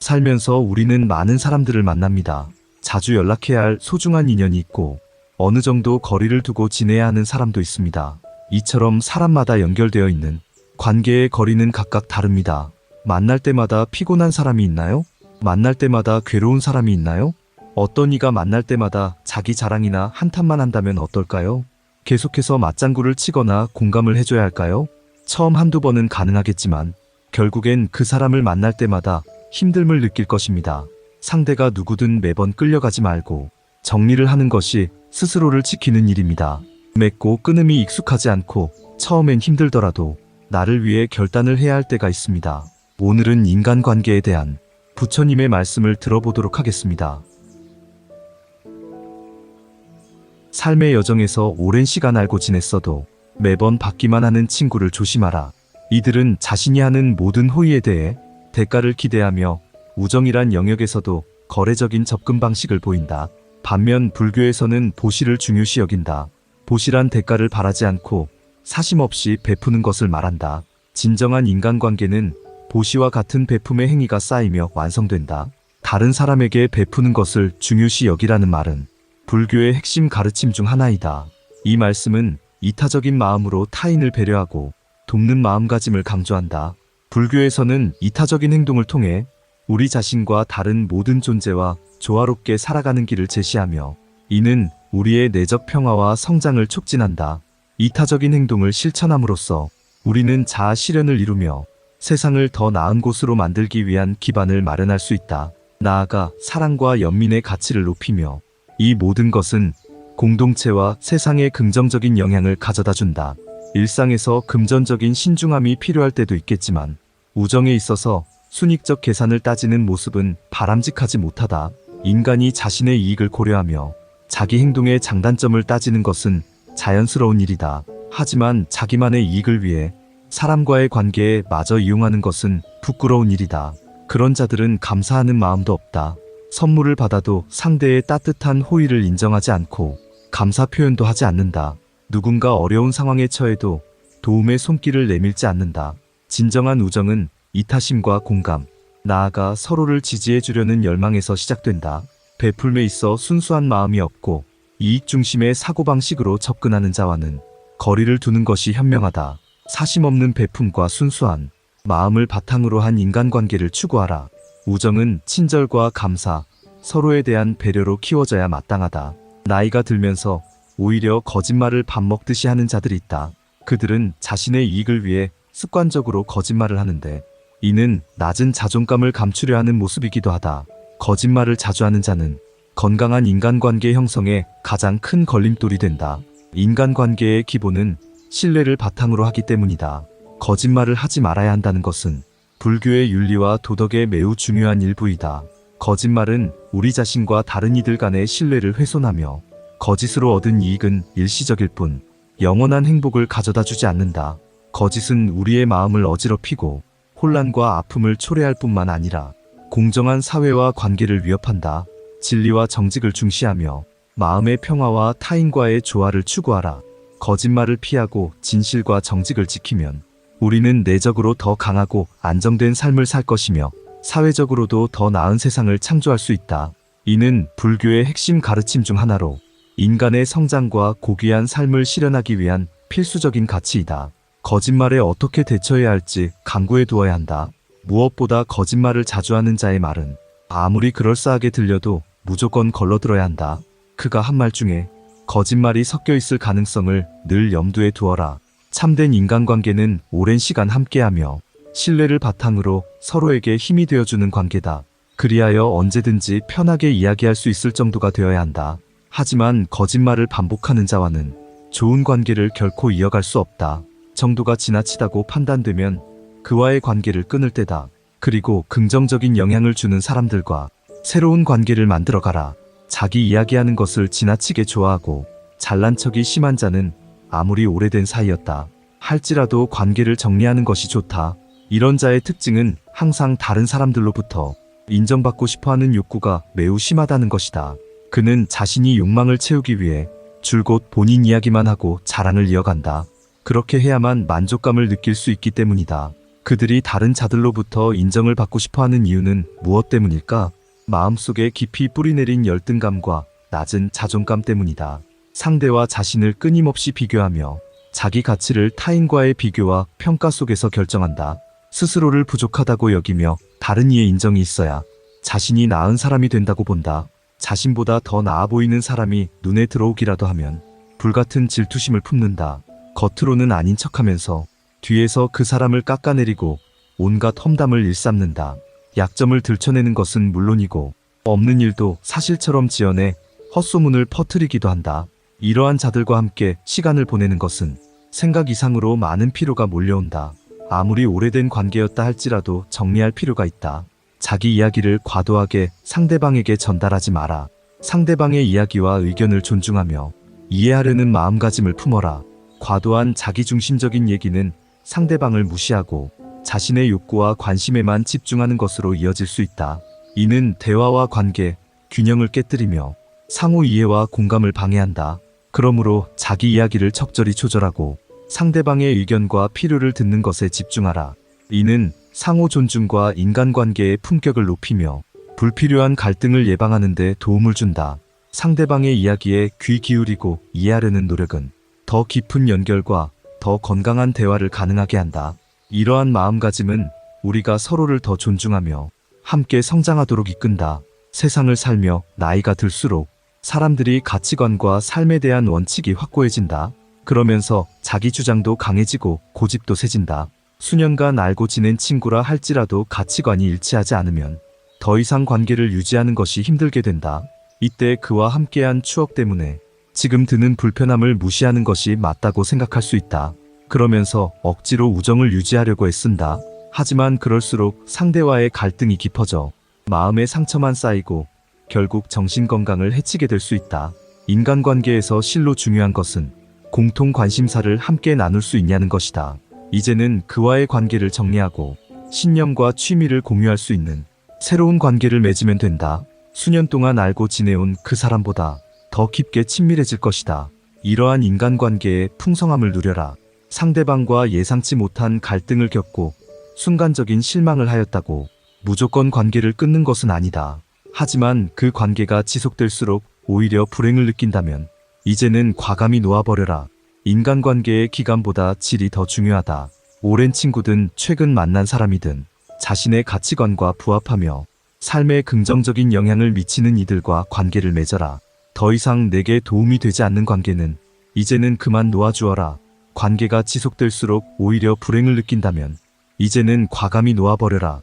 살면서 우리는 많은 사람들을 만납니다. 자주 연락해야 할 소중한 인연이 있고 어느 정도 거리를 두고 지내야 하는 사람도 있습니다. 이처럼 사람마다 연결되어 있는 관계의 거리는 각각 다릅니다. 만날 때마다 피곤한 사람이 있나요? 만날 때마다 괴로운 사람이 있나요? 어떤 이가 만날 때마다 자기 자랑이나 한탄만 한다면 어떨까요? 계속해서 맞장구를 치거나 공감을 해줘야 할까요? 처음 한두 번은 가능하겠지만 결국엔 그 사람을 만날 때마다 힘듦을 느낄 것입니다. 상대가 누구든 매번 끌려가지 말고 정리를 하는 것이 스스로를 지키는 일입니다. 맺고 끊음이 익숙하지 않고 처음엔 힘들더라도 나를 위해 결단을 해야 할 때가 있습니다. 오늘은 인간관계에 대한 부처님의 말씀을 들어보도록 하겠습니다. 삶의 여정에서 오랜 시간 알고 지냈어도 매번 받기만 하는 친구를 조심하라. 이들은 자신이 하는 모든 호의에 대해 대가를 기대하며 우정이란 영역에서도 거래적인 접근 방식을 보인다. 반면 불교에서는 보시를 중요시 여긴다. 보시란 대가를 바라지 않고 사심 없이 베푸는 것을 말한다. 진정한 인간관계는 보시와 같은 베품의 행위가 쌓이며 완성된다. 다른 사람에게 베푸는 것을 중요시 여기라는 말은 불교의 핵심 가르침 중 하나이다. 이 말씀은 이타적인 마음으로 타인을 배려하고 돕는 마음가짐을 강조한다. 불교에서는 이타적인 행동을 통해 우리 자신과 다른 모든 존재와 조화롭게 살아가는 길을 제시하며 이는 우리의 내적 평화와 성장을 촉진한다. 이타적인 행동을 실천함으로써 우리는 자아 실현을 이루며 세상을 더 나은 곳으로 만들기 위한 기반을 마련할 수 있다. 나아가 사랑과 연민의 가치를 높이며 이 모든 것은 공동체와 세상에 긍정적인 영향을 가져다 준다. 일상에서 금전적인 신중함이 필요할 때도 있겠지만 우정에 있어서 순익적 계산을 따지는 모습은 바람직하지 못하다. 인간이 자신의 이익을 고려하며 자기 행동의 장단점을 따지는 것은 자연스러운 일이다. 하지만 자기만의 이익을 위해 사람과의 관계에 마저 이용하는 것은 부끄러운 일이다. 그런 자들은 감사하는 마음도 없다. 선물을 받아도 상대의 따뜻한 호의를 인정하지 않고 감사 표현도 하지 않는다. 누군가 어려운 상황에 처해도 도움의 손길을 내밀지 않는다. 진정한 우정은 이타심과 공감, 나아가 서로를 지지해 주려는 열망에서 시작된다. 베풀매 있어 순수한 마음이 없고 이익 중심의 사고방식으로 접근하는 자와는 거리를 두는 것이 현명하다. 사심 없는 베품과 순수한 마음을 바탕으로 한 인간관계를 추구하라. 우정은 친절과 감사, 서로에 대한 배려로 키워져야 마땅하다. 나이가 들면서 오히려 거짓말을 밥 먹듯이 하는 자들이 있다. 그들은 자신의 이익을 위해 습관적으로 거짓말을 하는데 이는 낮은 자존감을 감추려 하는 모습이기도 하다. 거짓말을 자주 하는 자는 건강한 인간관계 형성에 가장 큰 걸림돌이 된다. 인간관계의 기본은 신뢰를 바탕으로 하기 때문이다. 거짓말을 하지 말아야 한다는 것은 불교의 윤리와 도덕에 매우 중요한 일부이다. 거짓말은 우리 자신과 다른 이들 간의 신뢰를 훼손하며 거짓으로 얻은 이익은 일시적일 뿐 영원한 행복을 가져다 주지 않는다. 거짓은 우리의 마음을 어지럽히고 혼란과 아픔을 초래할 뿐만 아니라 공정한 사회와 관계를 위협한다. 진리와 정직을 중시하며 마음의 평화와 타인과의 조화를 추구하라. 거짓말을 피하고 진실과 정직을 지키면 우리는 내적으로 더 강하고 안정된 삶을 살 것이며 사회적으로도 더 나은 세상을 창조할 수 있다. 이는 불교의 핵심 가르침 중 하나로 인간의 성장과 고귀한 삶을 실현하기 위한 필수적인 가치이다. 거짓말에 어떻게 대처해야 할지 강구해 두어야 한다. 무엇보다 거짓말을 자주 하는 자의 말은 아무리 그럴싸하게 들려도 무조건 걸러들어야 한다. 그가 한 말 중에 거짓말이 섞여 있을 가능성을 늘 염두에 두어라. 참된 인간관계는 오랜 시간 함께하며 신뢰를 바탕으로 서로에게 힘이 되어주는 관계다. 그리하여 언제든지 편하게 이야기할 수 있을 정도가 되어야 한다. 하지만 거짓말을 반복하는 자와는 좋은 관계를 결코 이어갈 수 없다. 정도가 지나치다고 판단되면 그와의 관계를 끊을 때다. 그리고 긍정적인 영향을 주는 사람들과 새로운 관계를 만들어가라. 자기 이야기하는 것을 지나치게 좋아하고 잘난 척이 심한 자는 아무리 오래된 사이였다 할지라도 관계를 정리하는 것이 좋다. 이런 자의 특징은 항상 다른 사람들로부터 인정받고 싶어하는 욕구가 매우 심하다는 것이다. 그는 자신이 욕망을 채우기 위해 줄곧 본인 이야기만 하고 자랑을 이어간다. 그렇게 해야만 만족감을 느낄 수 있기 때문이다. 그들이 다른 자들로부터 인정을 받고 싶어 하는 이유는 무엇 때문일까? 마음속에 깊이 뿌리내린 열등감과 낮은 자존감 때문이다. 상대와 자신을 끊임없이 비교하며 자기 가치를 타인과의 비교와 평가 속에서 결정한다. 스스로를 부족하다고 여기며 다른 이의 인정이 있어야 자신이 나은 사람이 된다고 본다. 자신보다 더 나아 보이는 사람이 눈에 들어오기라도 하면 불같은 질투심을 품는다. 겉으로는 아닌 척하면서 뒤에서 그 사람을 깎아내리고 온갖 험담을 일삼는다. 약점을 들춰내는 것은 물론이고 없는 일도 사실처럼 지어내 헛소문을 퍼뜨리기도 한다. 이러한 자들과 함께 시간을 보내는 것은 생각 이상으로 많은 피로가 몰려온다. 아무리 오래된 관계였다 할지라도 정리할 필요가 있다. 자기 이야기를 과도하게 상대방에게 전달하지 마라. 상대방의 이야기와 의견을 존중하며 이해하려는 마음가짐을 품어라. 과도한 자기중심적인 얘기는 상대방을 무시하고 자신의 욕구와 관심에만 집중하는 것으로 이어질 수 있다. 이는 대화와 관계, 균형을 깨뜨리며 상호 이해와 공감을 방해한다. 그러므로 자기 이야기를 적절히 조절하고 상대방의 의견과 필요를 듣는 것에 집중하라. 이는 상호 존중과 인간관계의 품격을 높이며 불필요한 갈등을 예방하는 데 도움을 준다. 상대방의 이야기에 귀 기울이고 이해하려는 노력은 더 깊은 연결과 더 건강한 대화를 가능하게 한다. 이러한 마음가짐은 우리가 서로를 더 존중하며 함께 성장하도록 이끈다. 세상을 살며 나이가 들수록 사람들이 가치관과 삶에 대한 원칙이 확고해진다. 그러면서 자기 주장도 강해지고 고집도 세진다. 수년간 알고 지낸 친구라 할지라도 가치관이 일치하지 않으면 더 이상 관계를 유지하는 것이 힘들게 된다. 이때 그와 함께한 추억 때문에 지금 드는 불편함을 무시하는 것이 맞다고 생각할 수 있다. 그러면서 억지로 우정을 유지하려고 애쓴다. 하지만 그럴수록 상대와의 갈등이 깊어져 마음의 상처만 쌓이고 결국 정신건강을 해치게 될 수 있다. 인간관계에서 실로 중요한 것은 공통 관심사를 함께 나눌 수 있냐는 것이다. 이제는 그와의 관계를 정리하고 신념과 취미를 공유할 수 있는 새로운 관계를 맺으면 된다. 수년 동안 알고 지내온 그 사람보다 더 깊게 친밀해질 것이다. 이러한 인간관계의 풍성함을 누려라. 상대방과 예상치 못한 갈등을 겪고 순간적인 실망을 하였다고 무조건 관계를 끊는 것은 아니다. 하지만 그 관계가 지속될수록 오히려 불행을 느낀다면 이제는 과감히 놓아버려라. 인간관계의 기간보다 질이 더 중요하다. 오랜 친구든 최근 만난 사람이든 자신의 가치관과 부합하며 삶에 긍정적인 영향을 미치는 이들과 관계를 맺어라. 더 이상 내게 도움이 되지 않는 관계는 이제는 그만 놓아주어라. 관계가 지속될수록 오히려 불행을 느낀다면 이제는 과감히 놓아버려라.